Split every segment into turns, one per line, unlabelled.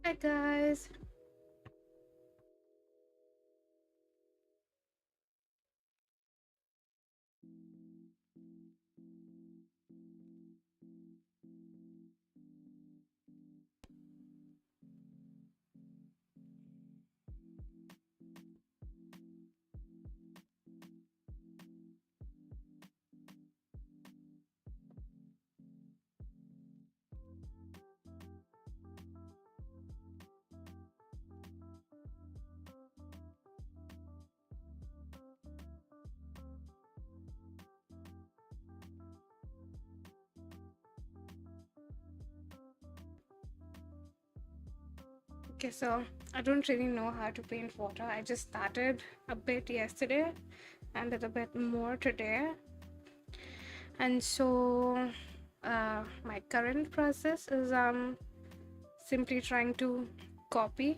Hi guys. Okay, so I don't really know how to paint water. I just started a bit yesterday and did a bit more today. And so my current process is simply trying to copy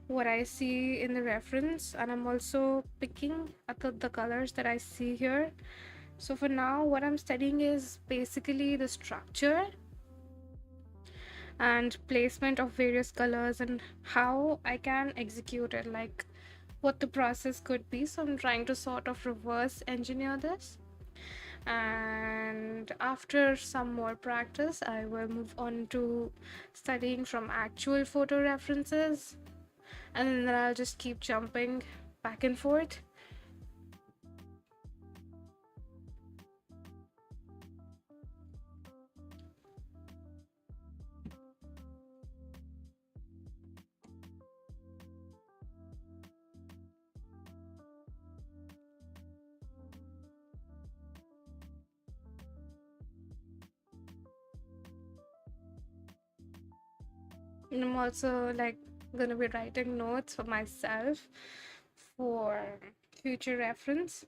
what I see in the reference, and I'm also picking at the colors that I see here. So for now, what I'm studying is basically the structure and placement of various colors and how I can execute it, like what the process could be. So I'm trying to sort of reverse engineer this, and after some more practice I will move on to studying from actual photo references, and then I'll just keep jumping back and forth. And I'm also like gonna be writing notes for myself for future reference.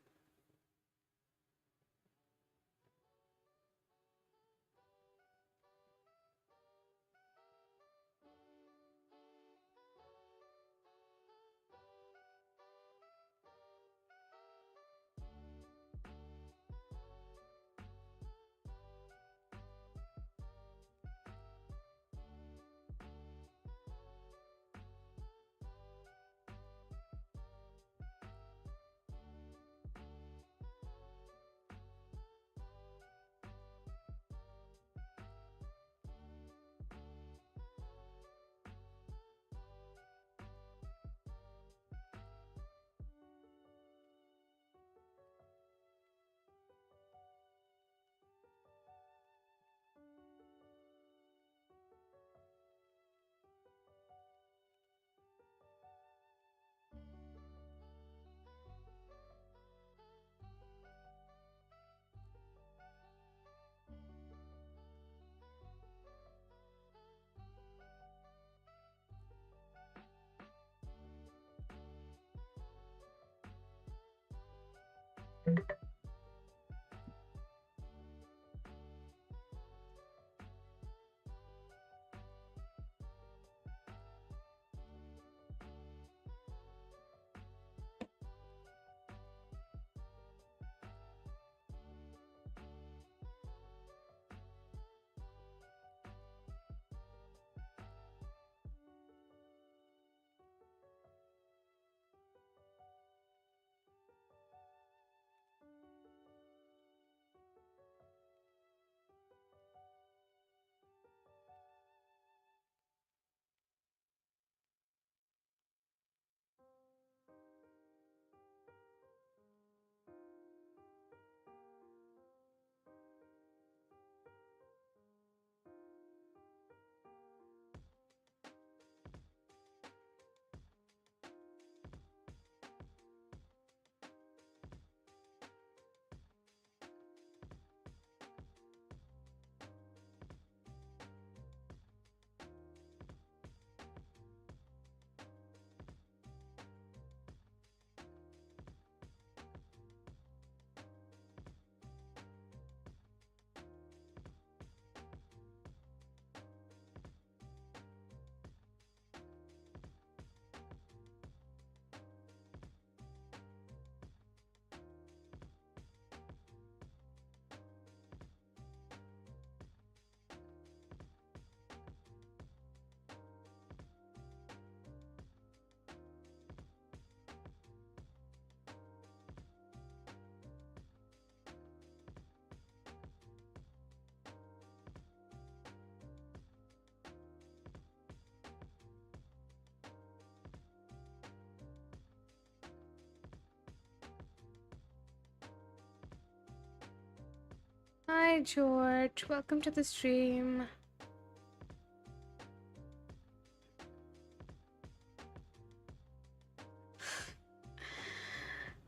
Hi George, welcome to the stream.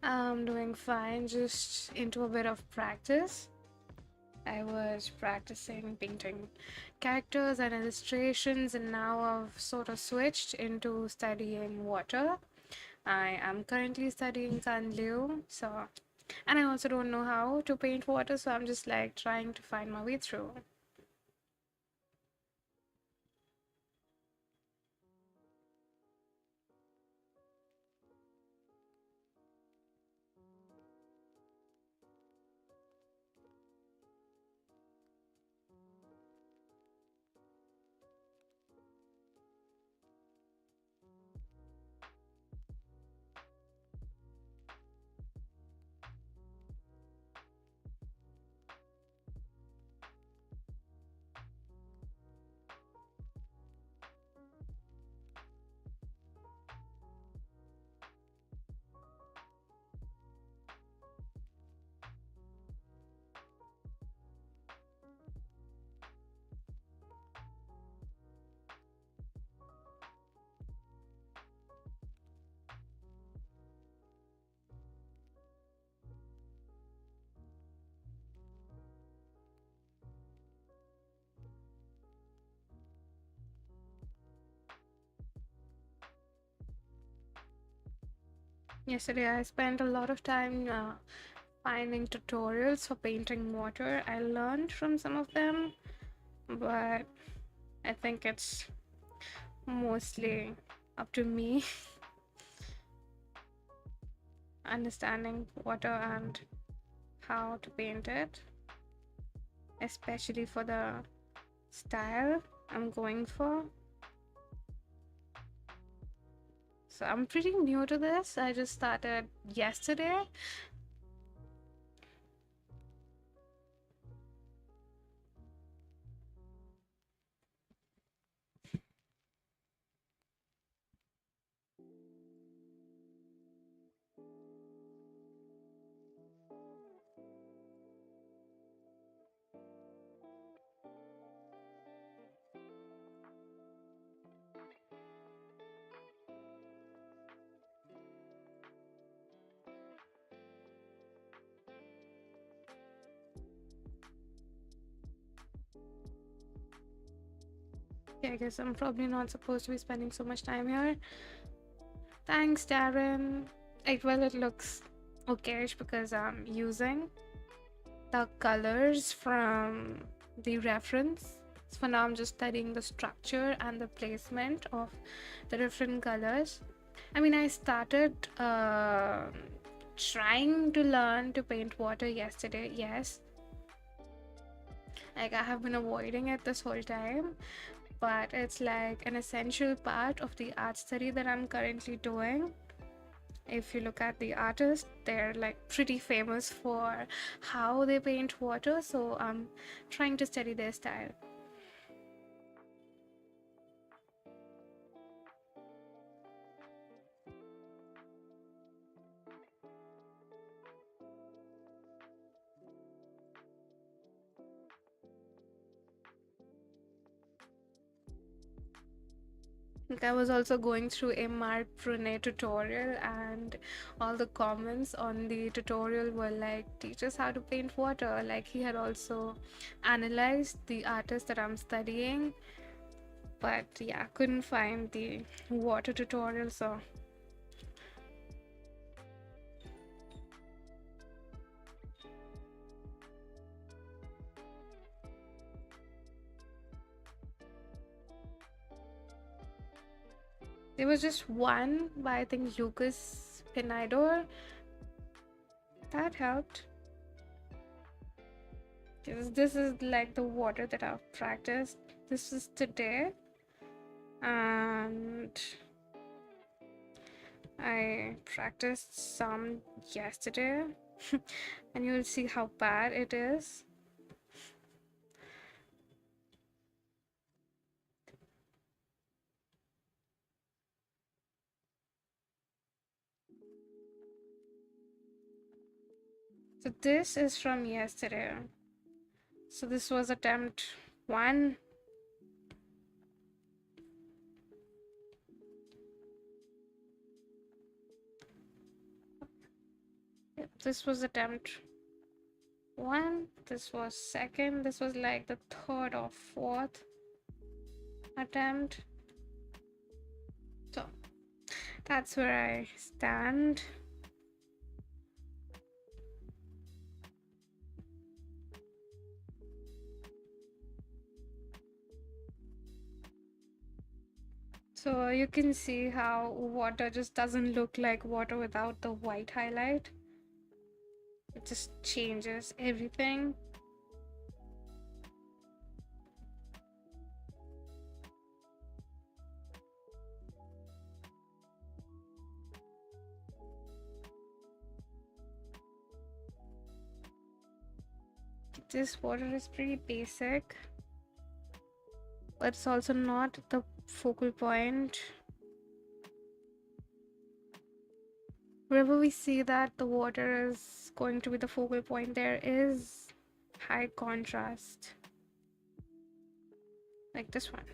I'm doing fine, just into a bit of practice. I was practicing painting characters and illustrations, and now I've sort of switched into studying water. I am currently studying Kanliu, and I also don't know how to paint water, so I'm just like trying to find my way through. Yesterday, I spent a lot of time finding tutorials for painting water. I learned from some of them, but I think it's mostly up to me understanding water and how to paint it, especially for the style I'm going for. So I'm pretty new to this. I just started yesterday. Yeah, I guess I'm probably not supposed to be spending so much time here. Thanks, Darren. Well, it looks okayish because I'm using the colors from the reference. So for now, I'm just studying the structure and the placement of the different colors. I mean, I started trying to learn to paint water yesterday, yes. Like, I have been avoiding it this whole time, but it's like an essential part of the art study that I'm currently doing. If you look at the artists, they're like pretty famous for how they paint water, so I'm trying to study their style. Like, I was also going through a Mark Brunet tutorial, and all the comments on the tutorial were like, teach us how to paint water. Like, he had also analyzed the artist that I'm studying, but yeah, couldn't find the water tutorial, so there was just one by, I think, Lucas Pinidor. That helped. This is like the water that I've practiced. This is today, and I practiced some yesterday, and you'll see how bad it is. So this is from yesterday. So this was attempt 1. Yep, this was attempt 1. This was second. This was like the third or fourth attempt. So that's where I stand. So you can see how water just doesn't look like water without the white highlight. It just changes everything. This water is pretty basic, but it's also not the focal point. Wherever we see that the water is going to be the focal point, there is high contrast, like this one.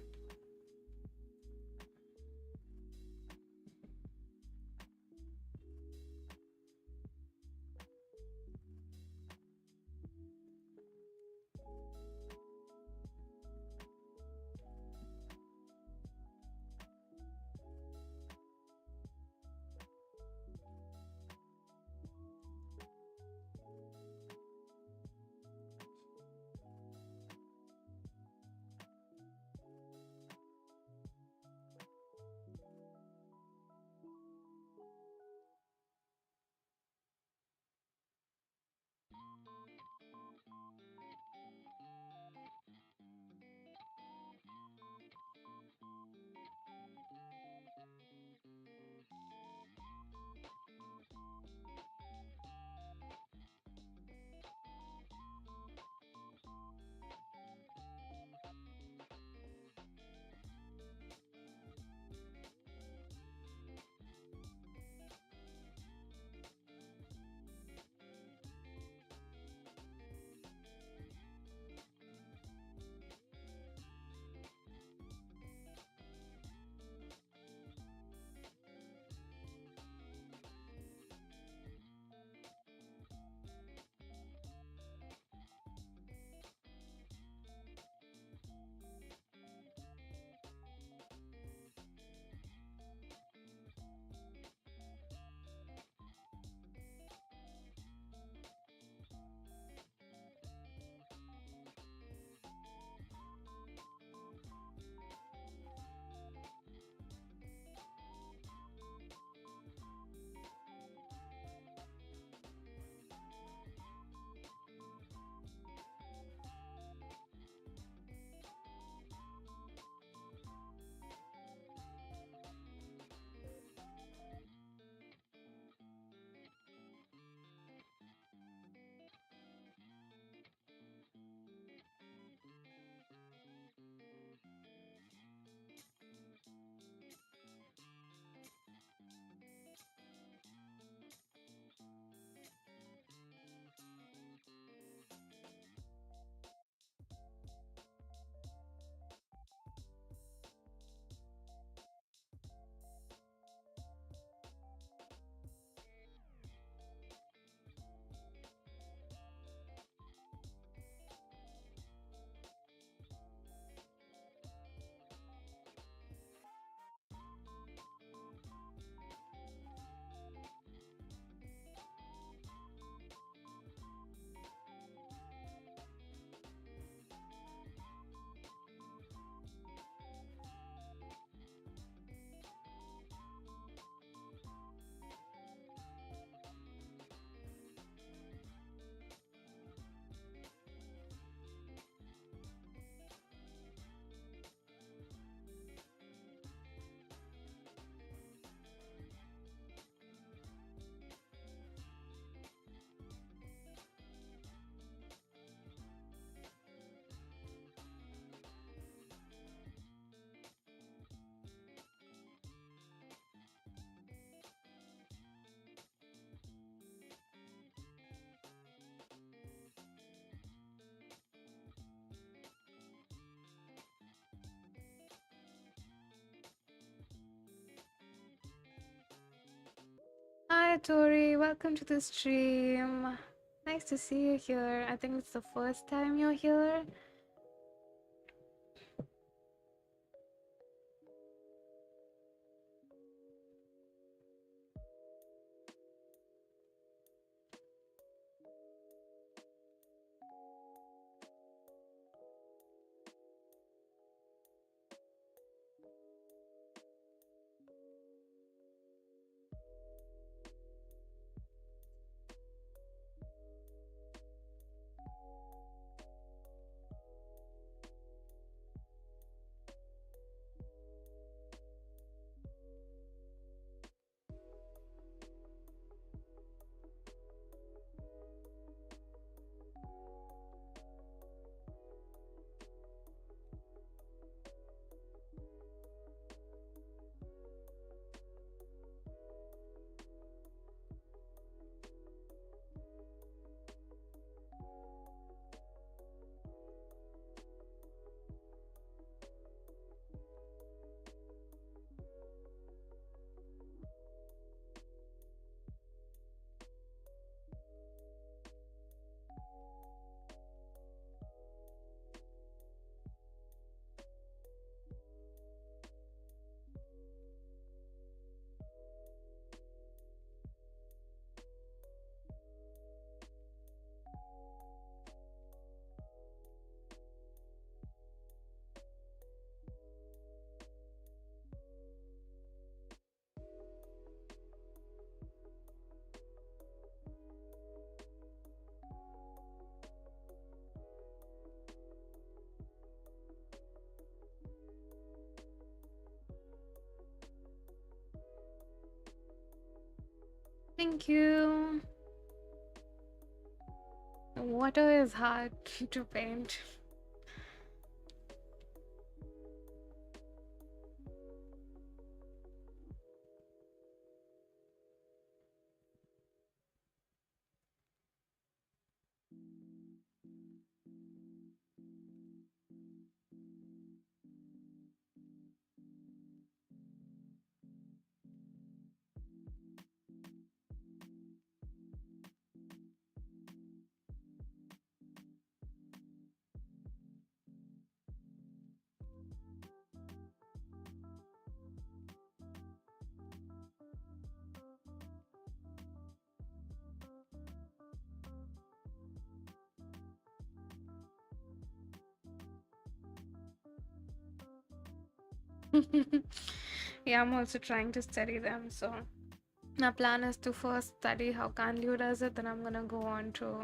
Tori. Welcome to the stream. Nice to see you here. I think it's the first time you're here. Thank you. Water is hard to paint. Yeah, I'm also trying to study them. So my plan is to first study how Kanliu does it, then I'm gonna go on to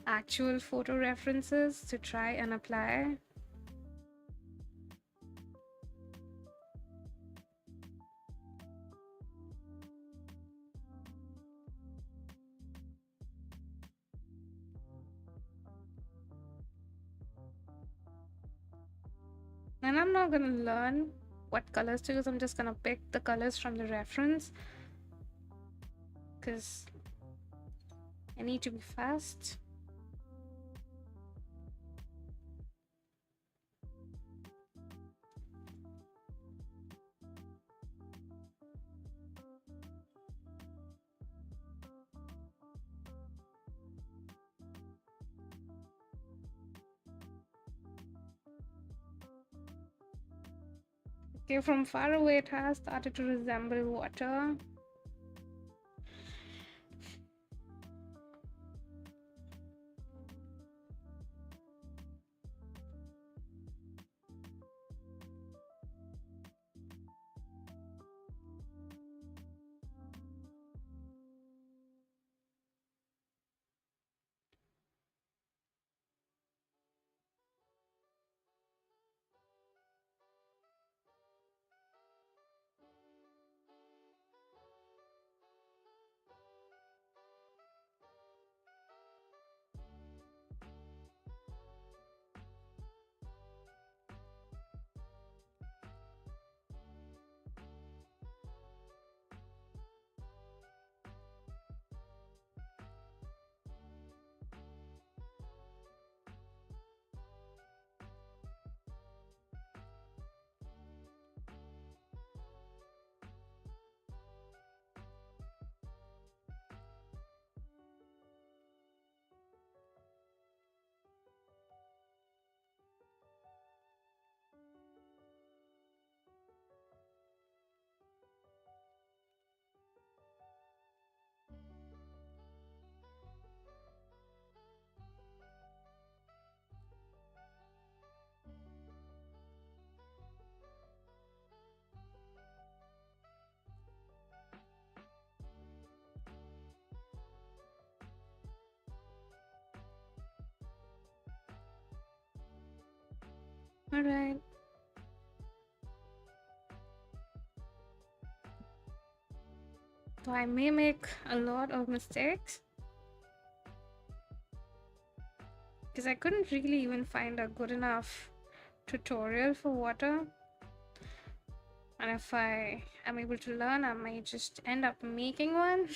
actual photo references to try and apply. And I'm not gonna learn what colors to use, I'm just gonna pick the colors from the reference because I need to be fast. Okay, from far away it has started to resemble water. All right. So I may make a lot of mistakes because I couldn't really even find a good enough tutorial for water. And if I am able to learn, I might just end up making one.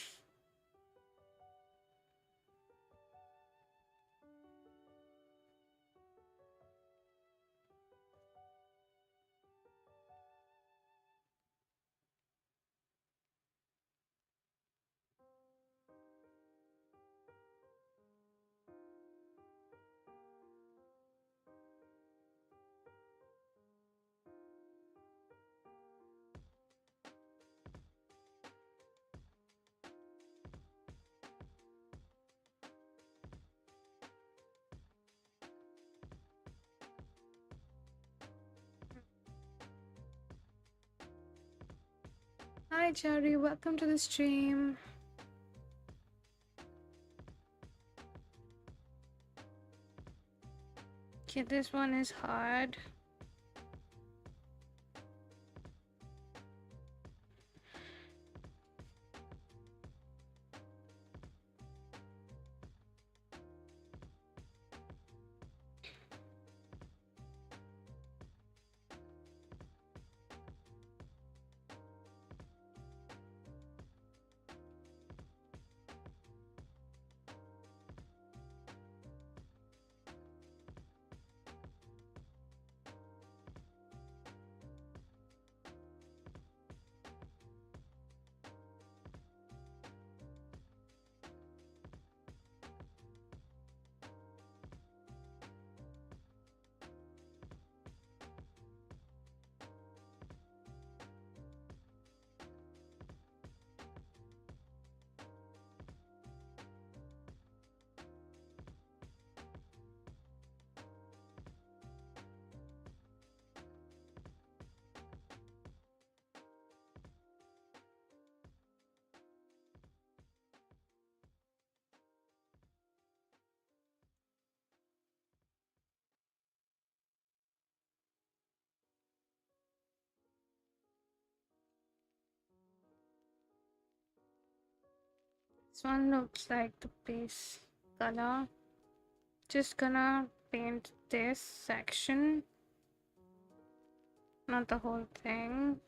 Hi, Cherry. Welcome to the stream. Okay, this one is hard. This one looks like the base color. Just gonna paint this section, not the whole thing.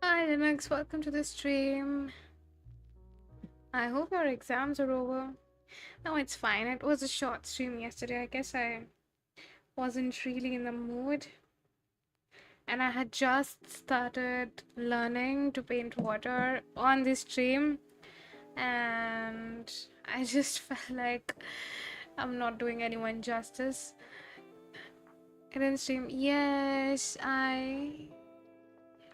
Hi Linux, welcome to the stream. I hope your exams are over. No, it's fine. It was a short stream yesterday. I guess I wasn't really in the mood. And I had just started learning to paint water on this stream. And I just felt like I'm not doing anyone justice. I didn't stream. Yes, I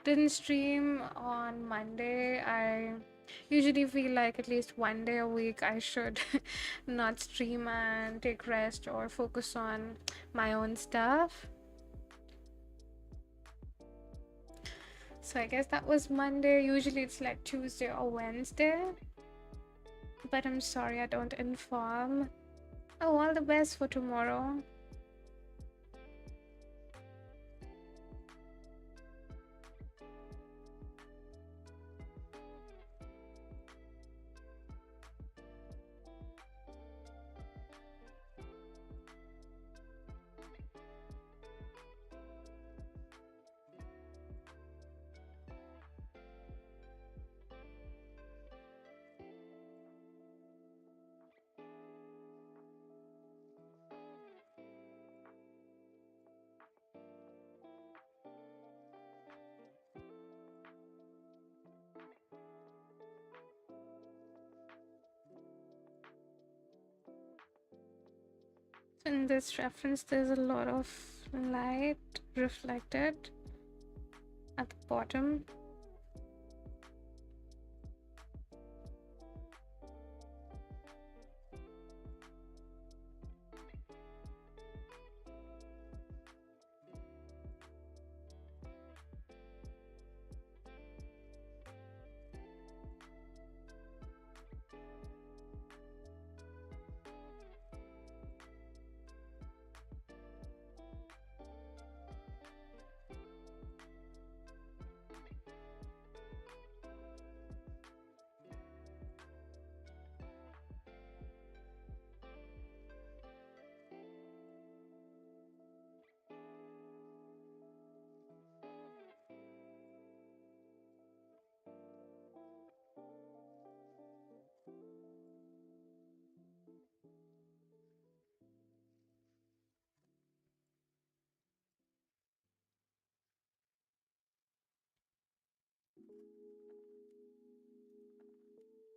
didn't stream on Monday. I usually feel like at least one day a week I should not stream and take rest or focus on my own stuff. So I guess that was Monday. Usually it's like Tuesday or Wednesday. But I'm sorry I don't inform. Oh, all the best for tomorrow. In this reference, there's a lot of light reflected at the bottom.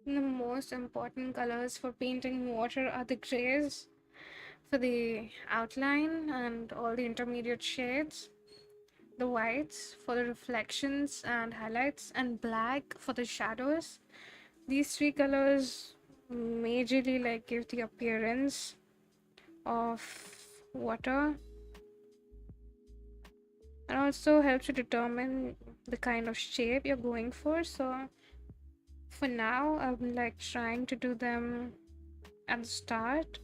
The most important colors for painting water are the grays for the outline and all the intermediate shades, the whites for the reflections and highlights, and black for the shadows. These three colors majorly like give the appearance of water and also helps you determine the kind of shape you're going for. So for now, I'm like trying to do them at the start,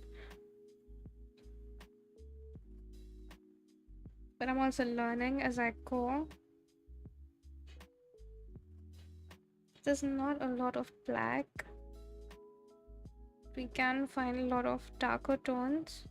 but I'm also learning as I go. There's not a lot of black. We can find a lot of darker tones.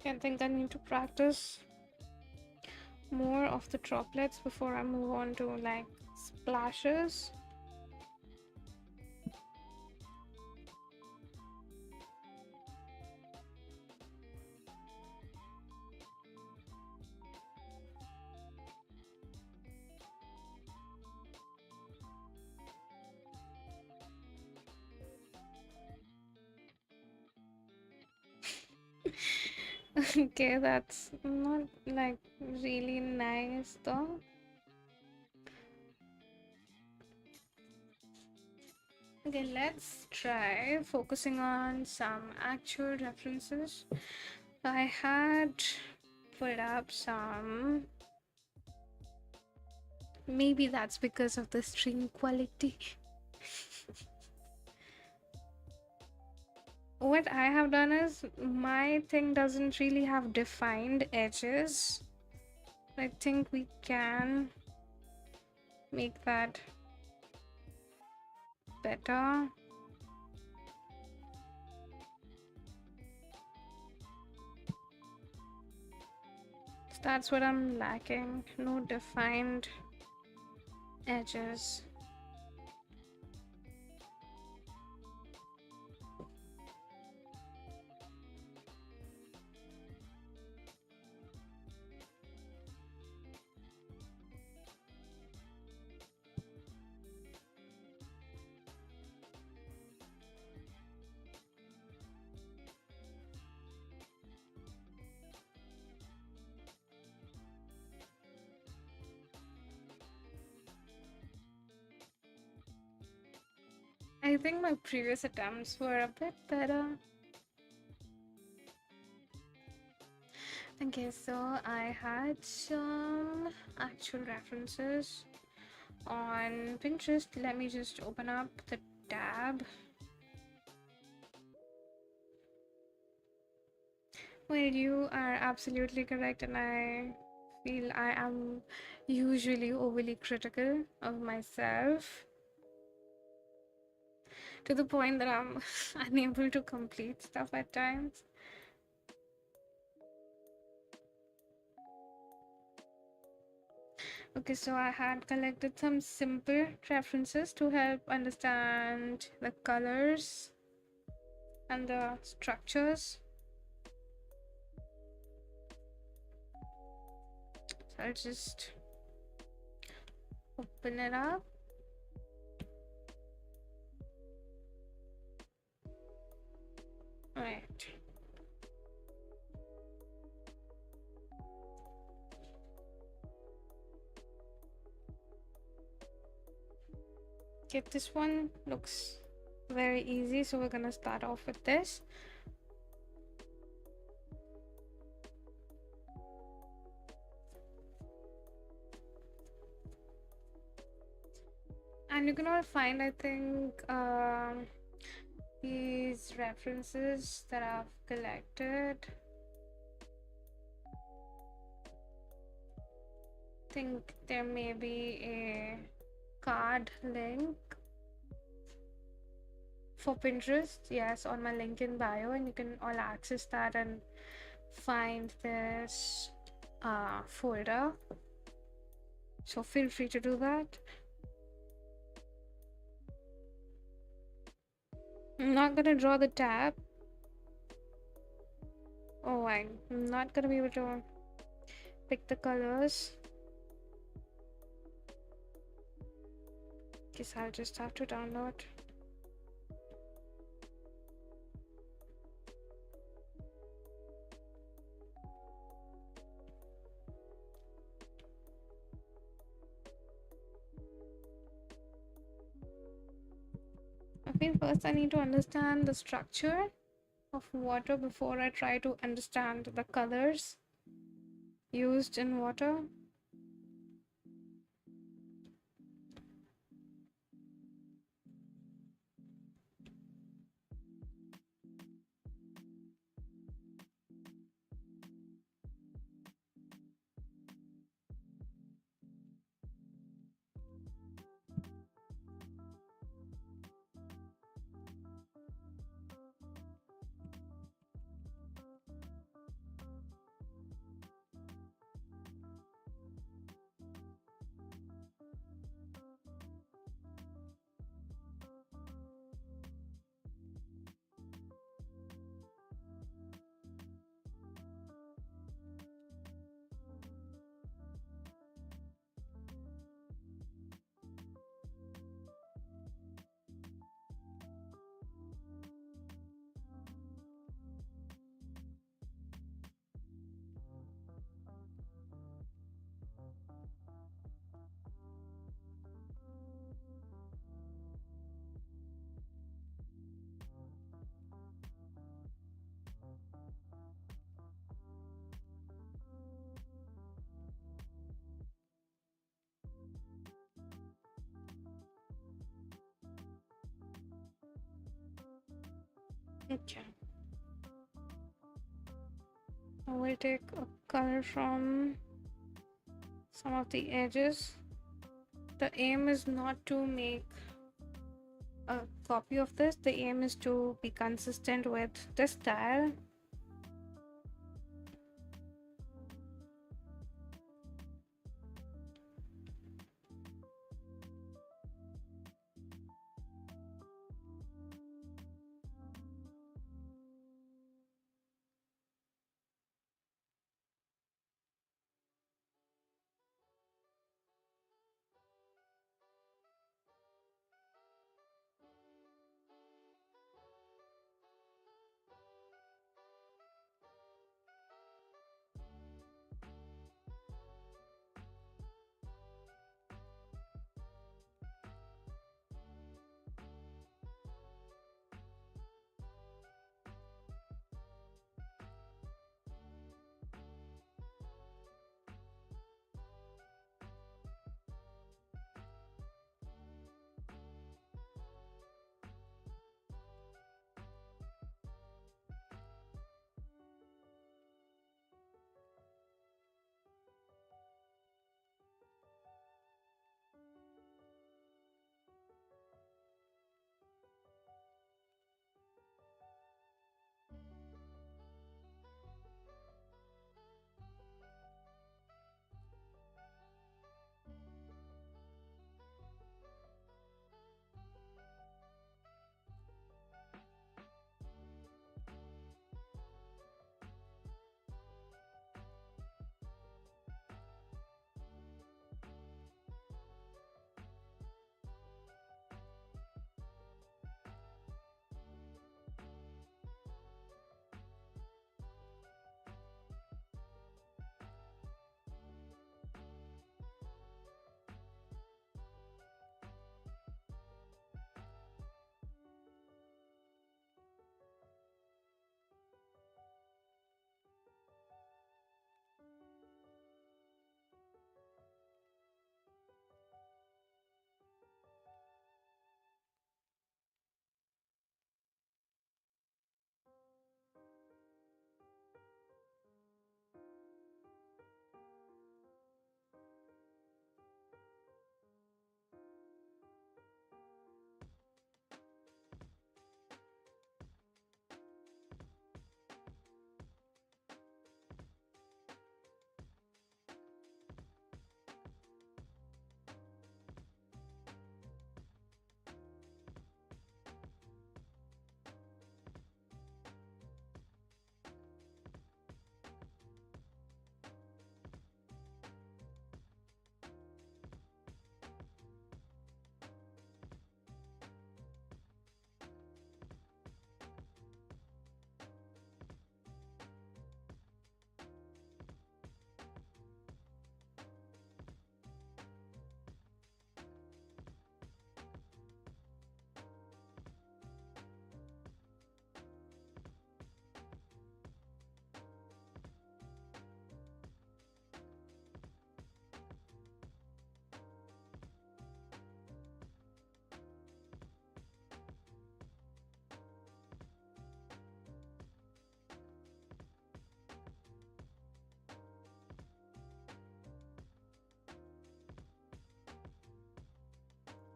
I think I need to practice more of the droplets before I move on to like splashes. Okay, that's not like really nice though. Okay, let's try focusing on some actual references. I had put up some. Maybe that's because of the stream quality. What I have done is my thing doesn't really have defined edges. I think we can make that better. So that's what I'm lacking. No defined edges. I think my previous attempts were a bit better. Okay, so I had some actual references on Pinterest. Let me just open up the tab. Well, you are absolutely correct, and I feel I am usually overly critical of myself to the point that I'm unable to complete stuff at times. Okay, so I had collected some simple references to help understand the colors and the structures. So I'll just open it up. All right. Okay, this one looks very easy, so we're gonna start off with this. And you can all find, I think, these references that I've collected. I think there may be a card link for Pinterest, yes, on my link in bio, and you can all access that and find this folder. So feel free to do that. I'm not gonna draw the tab. Oh, I'm not gonna be able to pick the colors. Guess I'll just have to download. I feel first I need to understand the structure of water before I try to understand the colors used in water. Okay. I will take a color from some of the edges. The aim is not to make a copy of this. The aim is to be consistent with this style.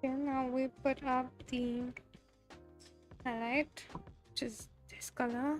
Okay, now we put up the highlight, which is this color.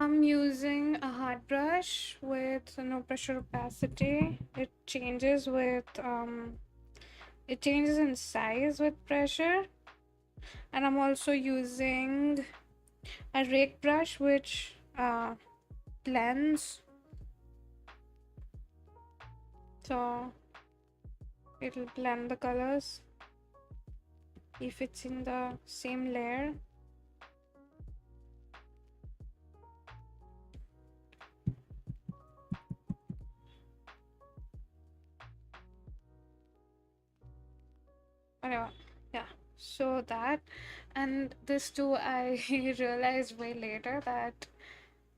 I'm using a hard brush with no pressure opacity. It changes in size with pressure. And I'm also using a rake brush which blends, so it'll blend the colors if it's in the same layer. Whatever. Yeah, so that, and this too I realized way later that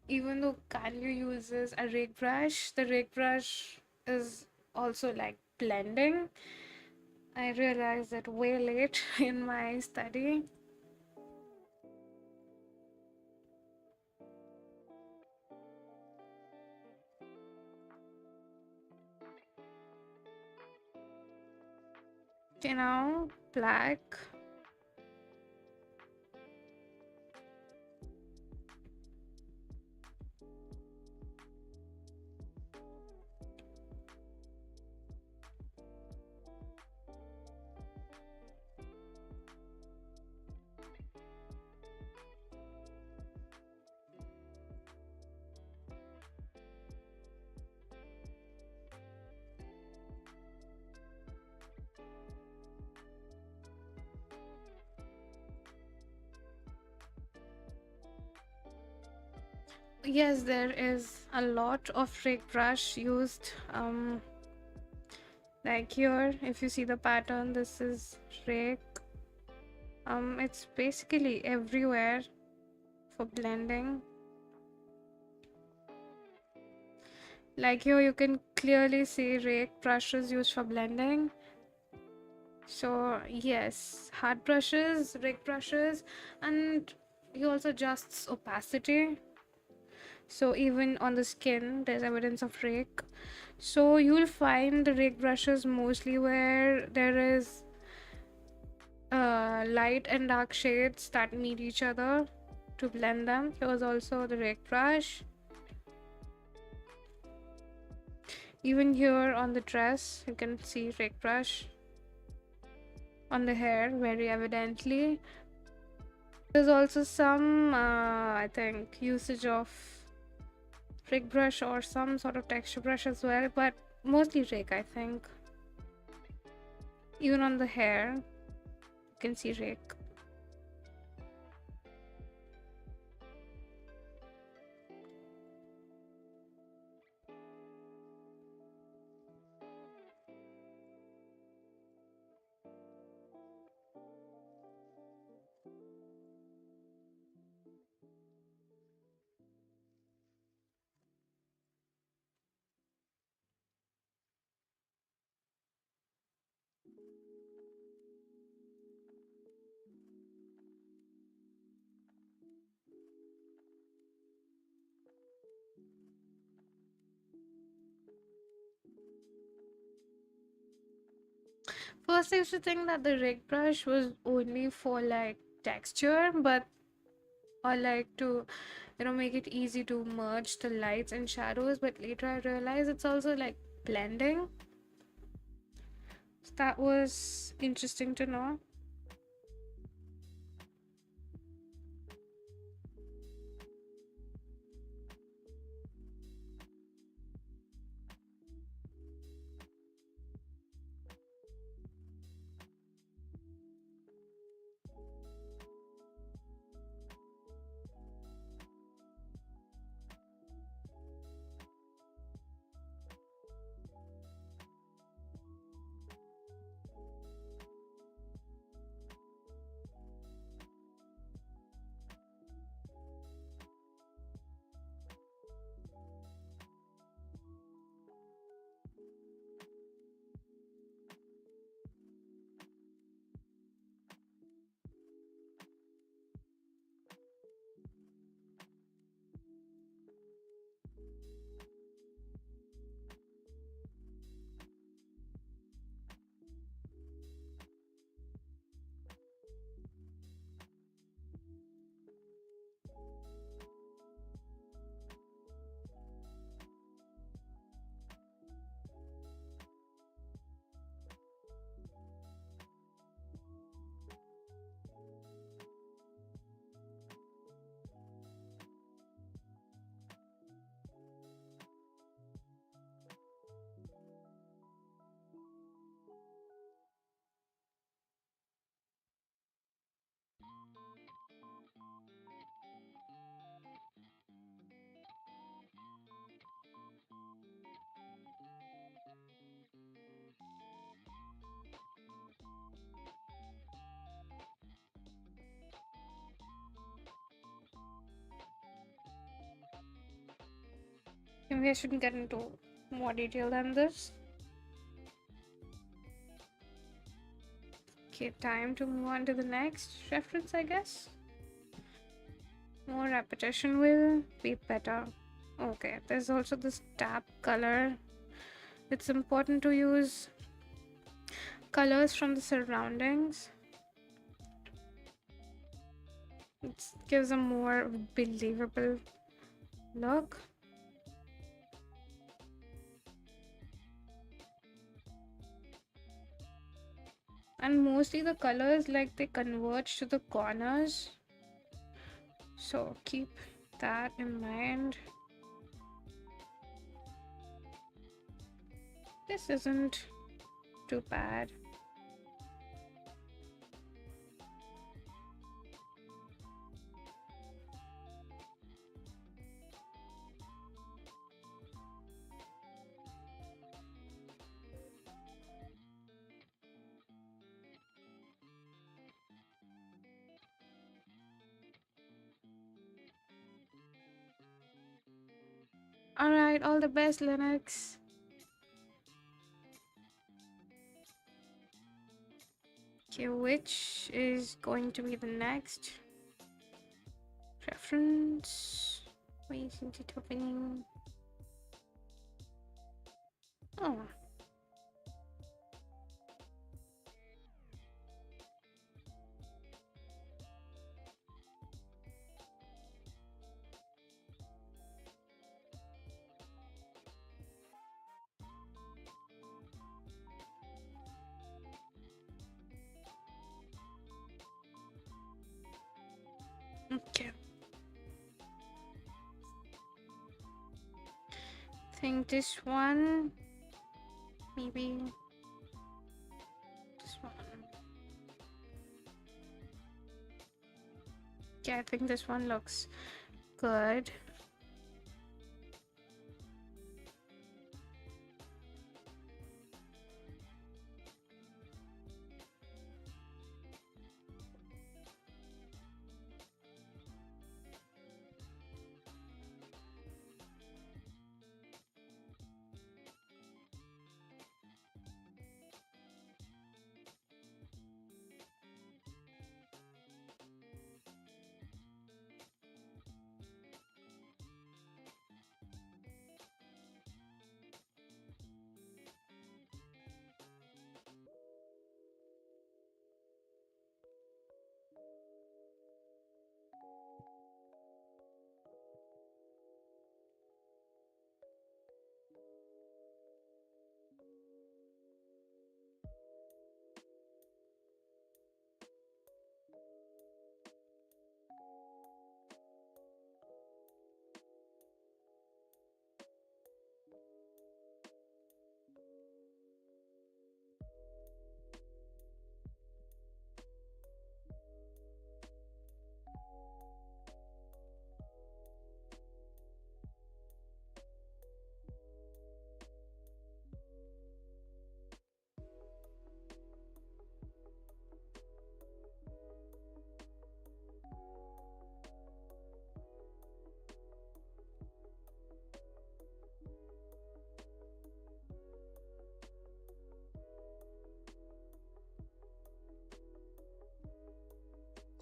even though Kanyu uses a rake brush, the rake brush is also like blending. I realized it way late in my study. You know, black. Yes, there is a lot of rake brush used. Like here, if you see the pattern, this is rake. It's basically everywhere for blending. Like here, you can clearly see rake brushes used for blending. So yes, hard brushes, rake brushes, and he also adjusts opacity. So even on the skin, there's evidence of rake. So you'll find the rake brushes mostly where there is light and dark shades that meet each other to blend them. Here was also the rake brush. Even here on the dress, you can see rake brush. On the hair, very evidently. There's also some, I think, usage of rake brush or some sort of texture brush as well, but mostly rake, I think. Even on the hair, you can see rake. First, I used to think that the rake brush was only for like texture, but or like to, make it easy to merge the lights and shadows. But later I realized it's also like blending. So that was interesting to know. Maybe I shouldn't get into more detail than this. Okay, time to move on to the next reference, I guess. More repetition will be better. Okay, there's also this tab color. It's important to use colors from the surroundings. It gives a more believable look. And mostly the colors, like, they converge to the corners, so keep that in mind. This isn't too bad. All right, all the best, Linux. Okay, which is going to be the next reference? Why isn't it opening? Oh. Okay. I think this one, maybe this one. Yeah, I think this one looks good.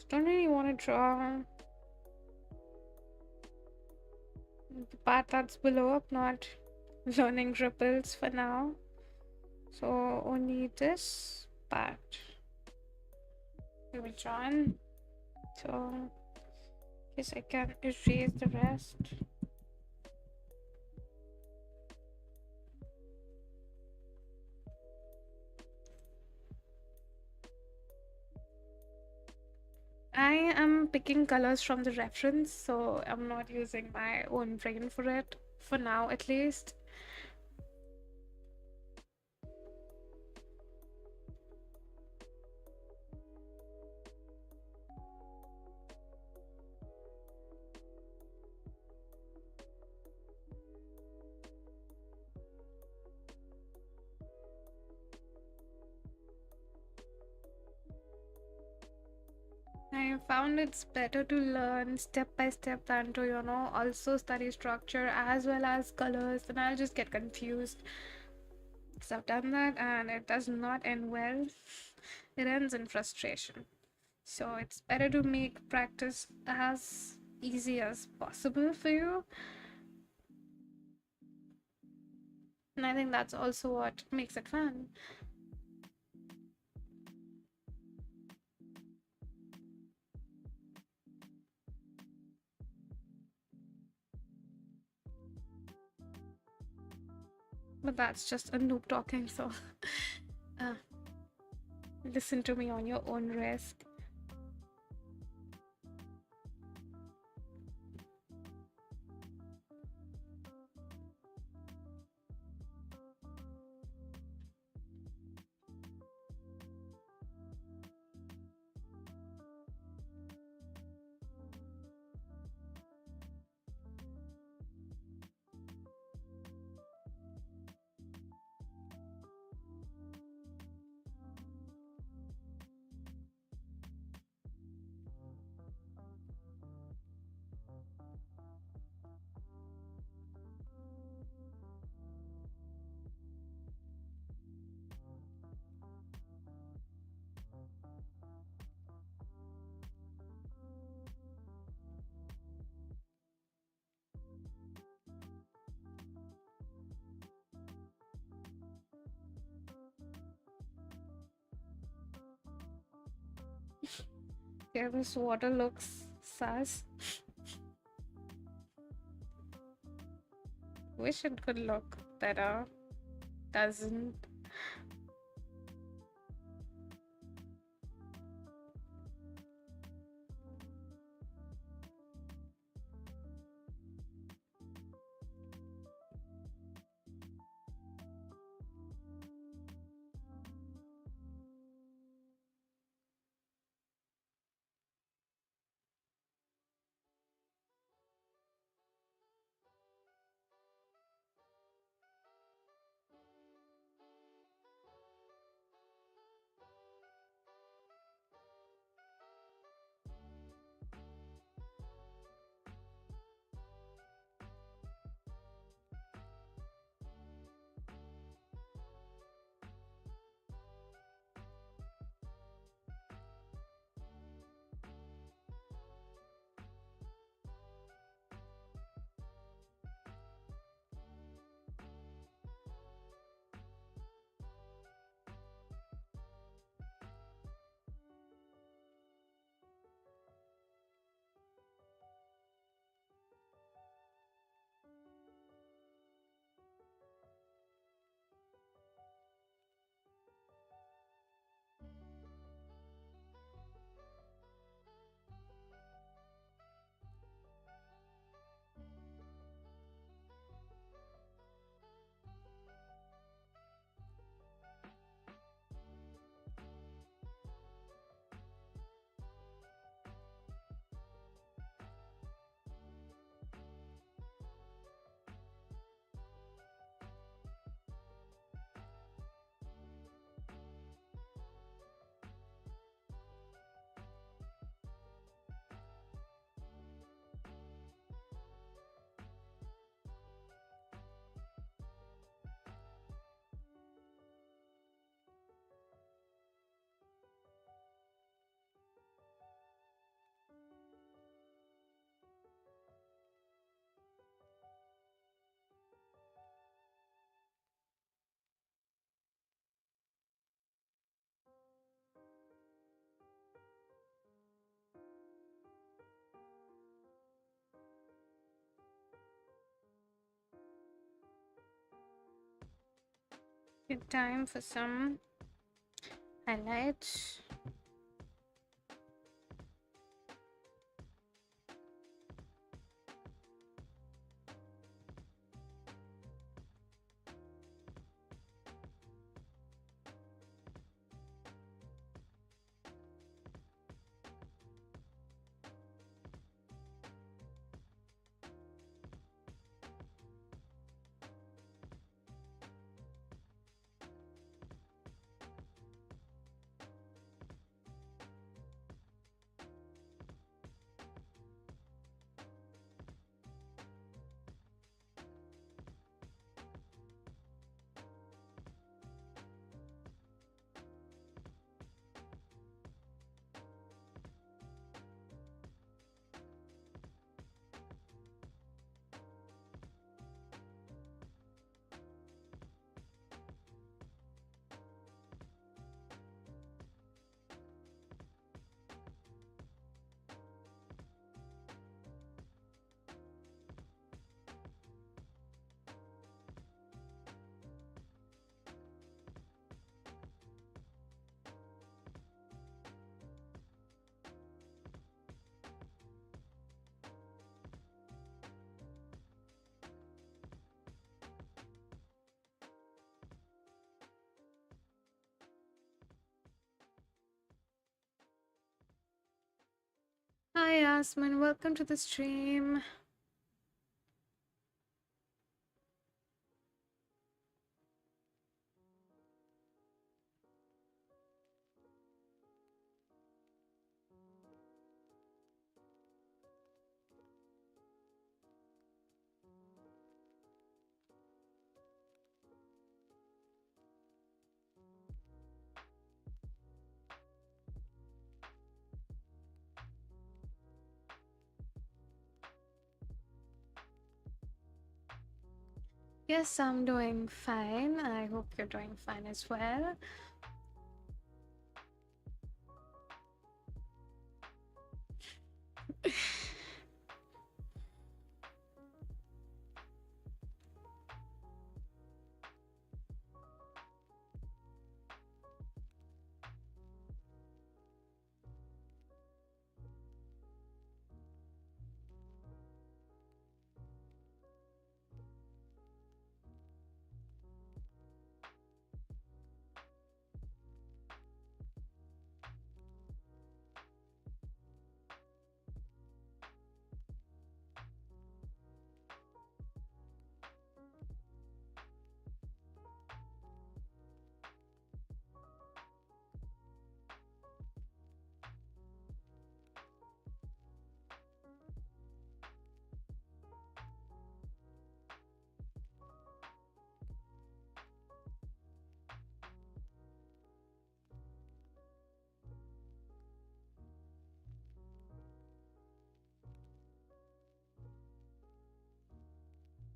Don't really want to draw the part that's below up, not learning ripples for now. So only this part will be drawn. So I guess I can erase the rest. I am picking colors from the reference, so I'm not using my own brain for it, for now at least. I I found it's better to learn step by step than to, also study structure as well as colors, and I'll just get confused. So I've done that and it does not end well. It ends in frustration. So it's better to make practice as easy as possible for you. And I think that's also what makes it fun. But that's just a noob talking, so uh, listen to me on your own risk. Yeah, this water looks sus. Wish it could look better. Doesn't. Good time for some highlights. Yasmin, welcome to the stream. Yes, I'm doing fine. I hope you're doing fine as well.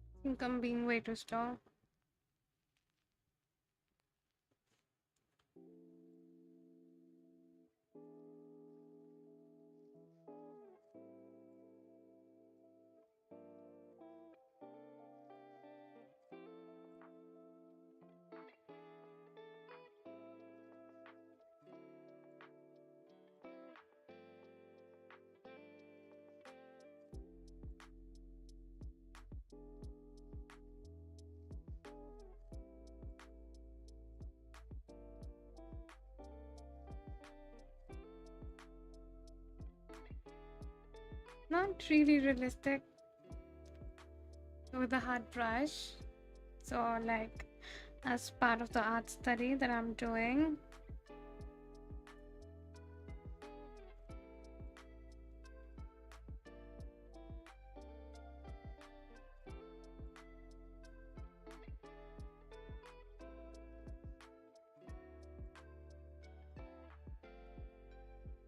I think I'm being way too slow. Not really realistic with a hard brush. So, like, as part of the art study that I'm doing,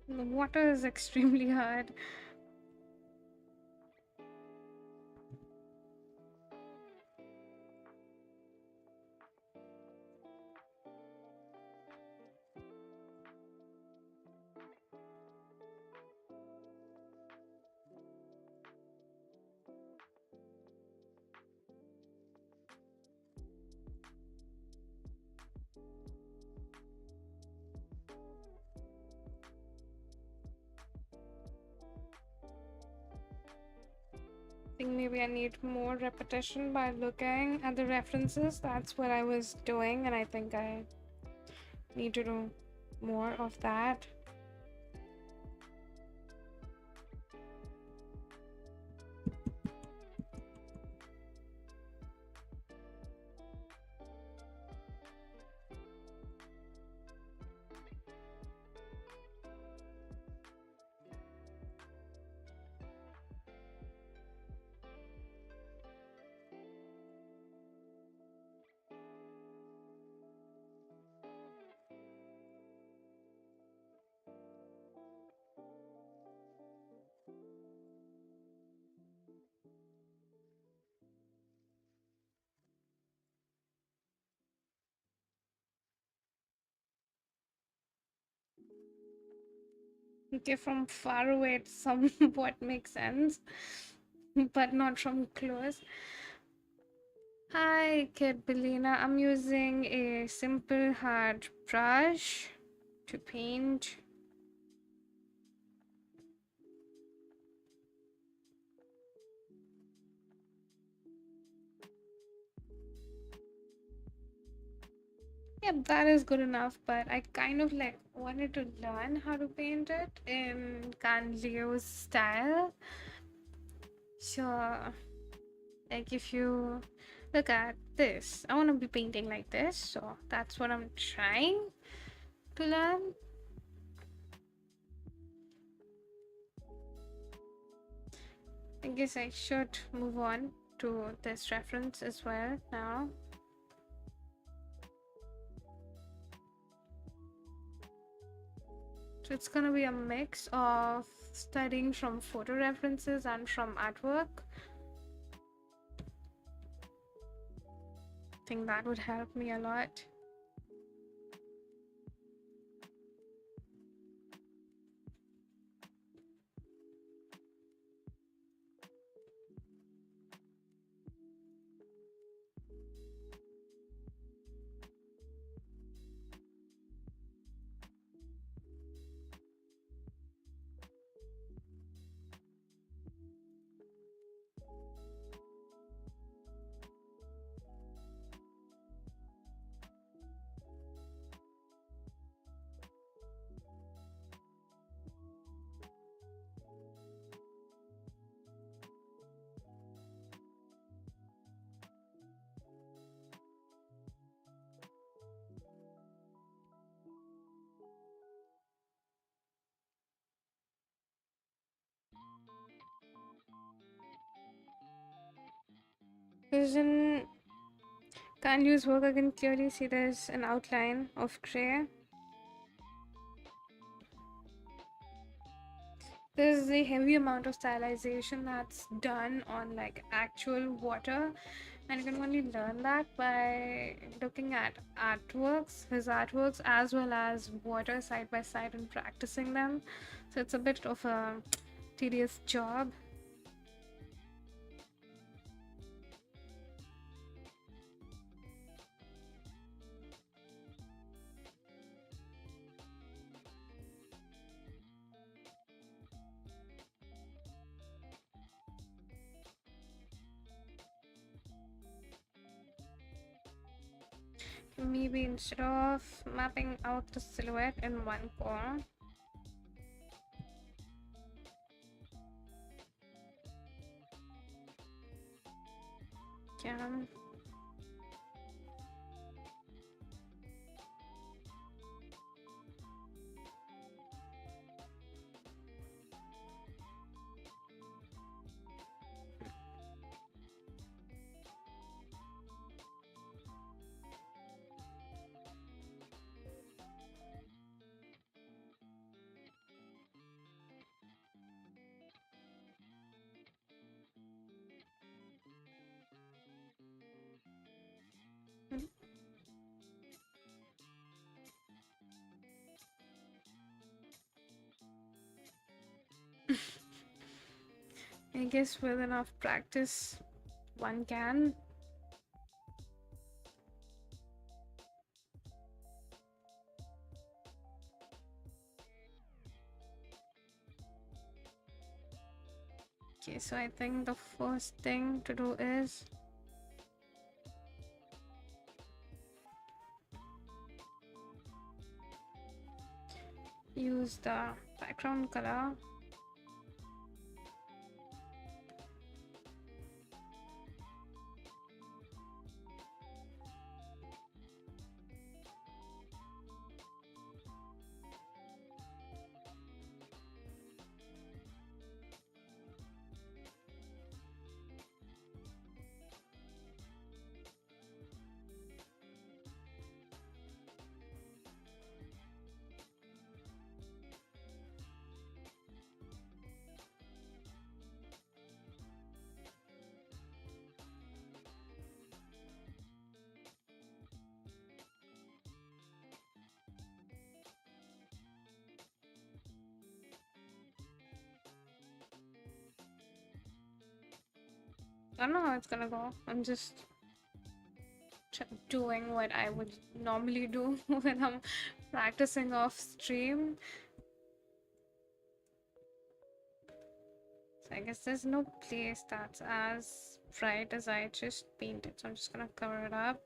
the water is extremely hard. I think maybe I need more repetition by looking at the references. That's what I was doing, and I think I need to do more of that. Okay, from far away, it somewhat makes sense, but not from close. Hi, Kid Belina. I'm using a simple hard brush to paint. Yep, that is good enough, but I kind of like wanted to learn how to paint it in Kanlio's style. So, like, if you look at this, I want to be painting like this, so that's what I'm trying to learn. I guess I should move on to this reference as well now. So it's gonna be a mix of studying from photo references and from artwork. I think that would help me a lot. Because in Kanju's work, I can clearly see there's an outline of gray. There's a heavy amount of stylization that's done on like actual water, and you can only learn that by looking at artworks, his artworks, as well as water side by side and practicing them. So it's a bit of a tedious job. Maybe instead of mapping out the silhouette in one core, can I guess with enough practice, one can. Okay, so I think the first thing to do is use the background color. I don't know how it's gonna go. I'm just doing what I would normally do when I'm practicing off stream. So I guess there's no place that's as bright as I just painted, so I'm just gonna cover it up.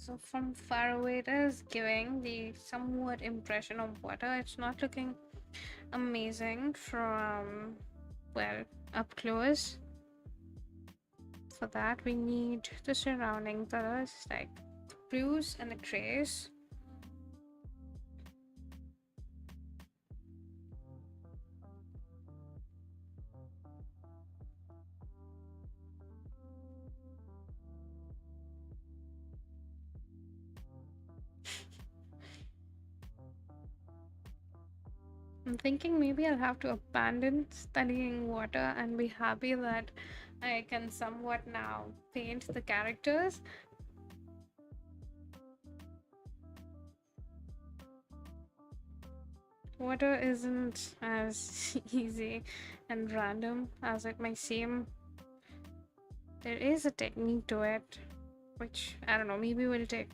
So from far away, it is giving the somewhat impression of water. It's not looking amazing from, well, up close. For that, we need the surrounding colors like blues and the grays. I'm thinking maybe I'll have to abandon studying water and be happy that I can somewhat now paint the characters. Water isn't as easy and random as it may seem. There is a technique to it, which I don't know, maybe will take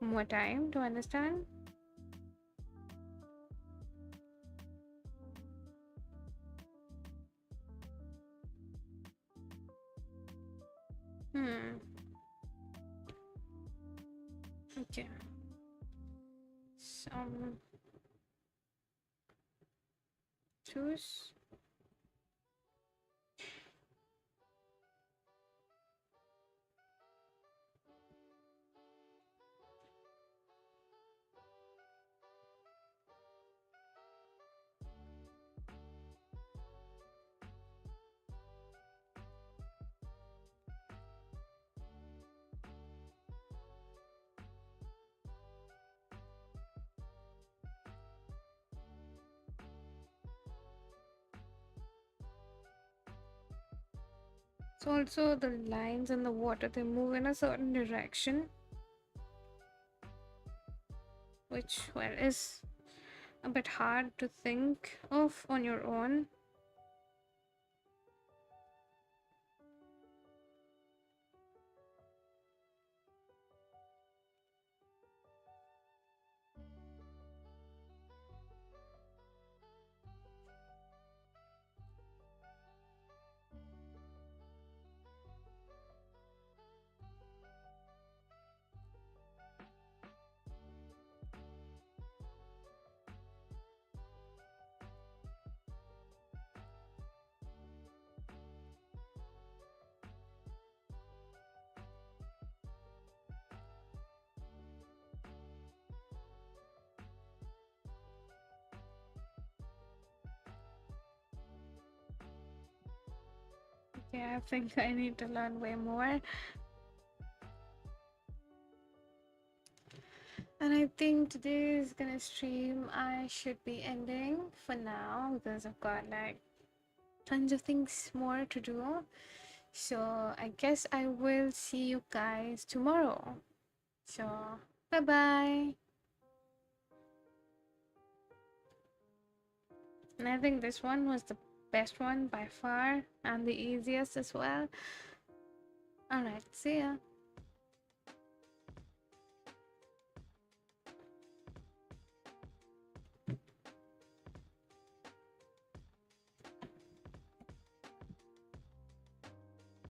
more time to understand. Hmm. Okay. Some choose. So also the lines in the water, they move in a certain direction, which, well, is a bit hard to think of on your own. Yeah, I think I need to learn way more. And I think today's gonna stream I should be ending for now because I've got like tons of things more to do. So I guess I will see you guys tomorrow. So bye bye. And I think this one was the best one by far and the easiest as well. Alright, see ya.